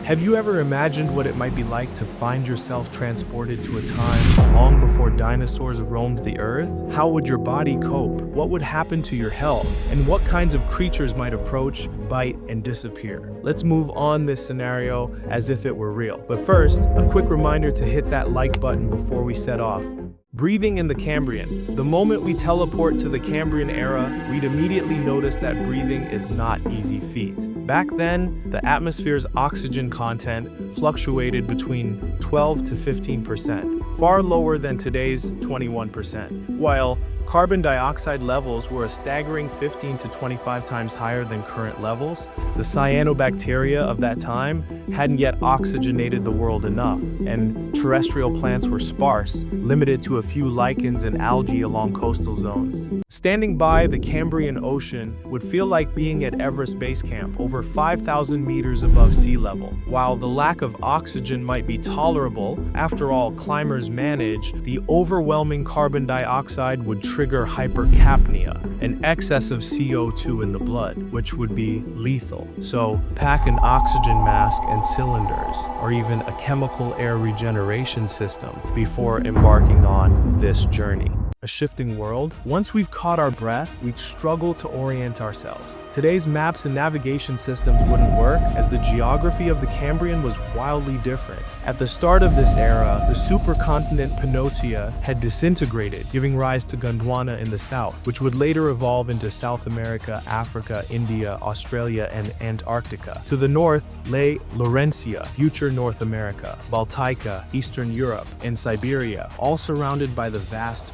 Have you ever imagined what it might be like to find yourself transported to a time long before dinosaurs roamed the earth? How would your body cope? What would happen to your health? And what kinds of creatures might approach, bite, and disappear? Let's move on this scenario as if it were real. But first, a quick reminder to hit that like button before we set off. Breathing in the Cambrian. The moment we teleport to the Cambrian era, we'd immediately notice that breathing is not an easy feat. Back then, the atmosphere's oxygen content fluctuated between 12 to 15%, far lower than today's 21%, while carbon dioxide levels were a staggering 15 to 25 times higher than current levels. The cyanobacteria of that time hadn't yet oxygenated the world enough, and terrestrial plants were sparse, limited to a few lichens and algae along coastal zones. Standing by the Cambrian Ocean would feel like being at Everest Base Camp, over 5,000 meters above sea level. While the lack of oxygen might be tolerable, after all, climbers manage, the overwhelming carbon dioxide would trigger hypercapnia, an excess of CO2 in the blood, which would be lethal. So pack an oxygen mask and cylinders, or even a chemical air regeneration system before embarking on this journey. A shifting world. Once we've caught our breath, we'd struggle to orient ourselves. Today's maps and navigation systems wouldn't work, as the geography of the Cambrian was wildly different. At the start of this era, the supercontinent Pannotia had disintegrated, giving rise to Gondwana in the south, which would later evolve into South America, Africa, India, Australia, and Antarctica. To the north lay Laurentia, future North America, Baltica, Eastern Europe, and Siberia, all surrounded by the vast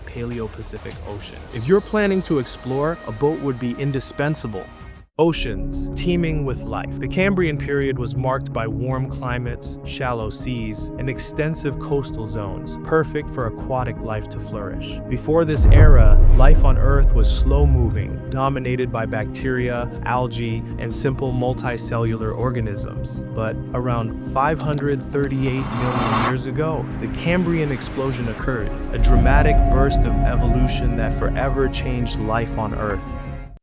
Pacific Ocean. If you're planning to explore, a boat would be indispensable. Oceans, teeming with life. The Cambrian period was marked by warm climates, shallow seas, and extensive coastal zones, perfect for aquatic life to flourish. Before this era, life on Earth was slow-moving, dominated by bacteria, algae, and simple multicellular organisms. But around 538 million years ago, the Cambrian explosion occurred, a dramatic burst of evolution that forever changed life on Earth.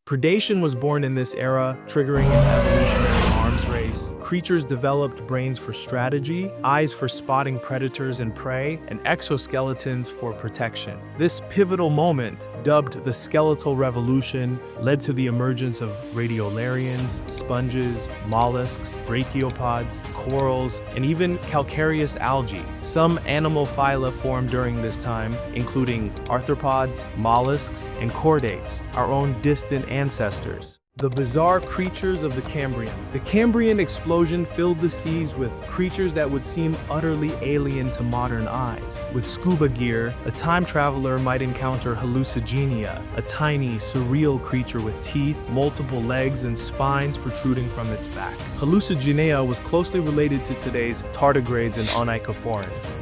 Predation was born in this era, triggering an evolutionary arms race. Creatures developed brains for strategy, eyes for spotting predators and prey, and exoskeletons for protection. This pivotal moment, dubbed the skeletal revolution, led to the emergence of radiolarians, sponges, mollusks, brachiopods, corals, and even calcareous algae. Some animal phyla formed during this time, including arthropods, mollusks, and chordates, our own distant ancestors. The bizarre creatures of the Cambrian. The Cambrian explosion filled the seas with creatures that would seem utterly alien to modern eyes. With scuba gear, a time traveler might encounter hallucigenia, a tiny, surreal creature with teeth, multiple legs, and spines protruding from its back. Hallucigenia was closely related to today's tardigrades and onychophorans.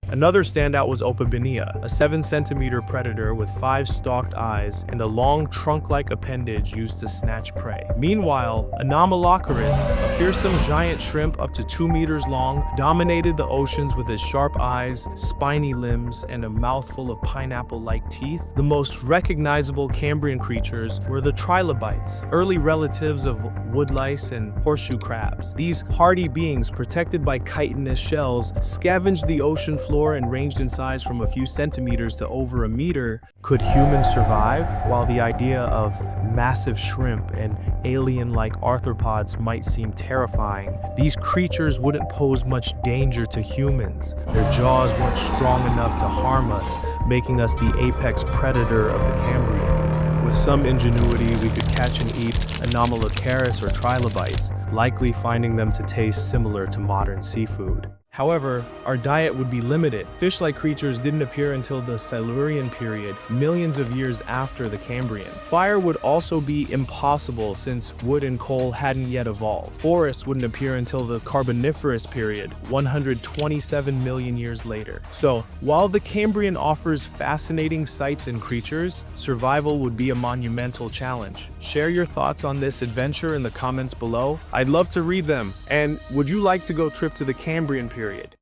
Another standout was Opabinia, a 7-centimeter predator with 5 stalked eyes and a long trunk-like appendage used to snatch prey. Meanwhile, Anomalocaris, a fearsome giant shrimp up to 2 meters long, dominated the oceans with its sharp eyes, spiny limbs, and a mouthful of pineapple-like teeth. The most recognizable Cambrian creatures were the trilobites, early relatives of woodlice and horseshoe crabs. These hardy beings, protected by chitinous shells, scavenged the ocean floor and ranged in size from a few centimeters to over a meter. Could humans survive? While the idea of massive shrimp and alien-like arthropods might seem terrifying, these creatures wouldn't pose much danger to humans. Their jaws weren't strong enough to harm us, making us the apex predator of the Cambrian. With some ingenuity, we could catch and eat Anomalocaris or trilobites, likely finding them to taste similar to modern seafood. However, our diet would be limited. Fish-like creatures didn't appear until the Silurian period, millions of years after the Cambrian. Fire would also be impossible since wood and coal hadn't yet evolved. Forests wouldn't appear until the Carboniferous period, 127 million years later. So, while the Cambrian offers fascinating sights and creatures, survival would be a monumental challenge. Share your thoughts on this adventure in the comments below. I'd love to read them. And would you like to go trip to the Cambrian period?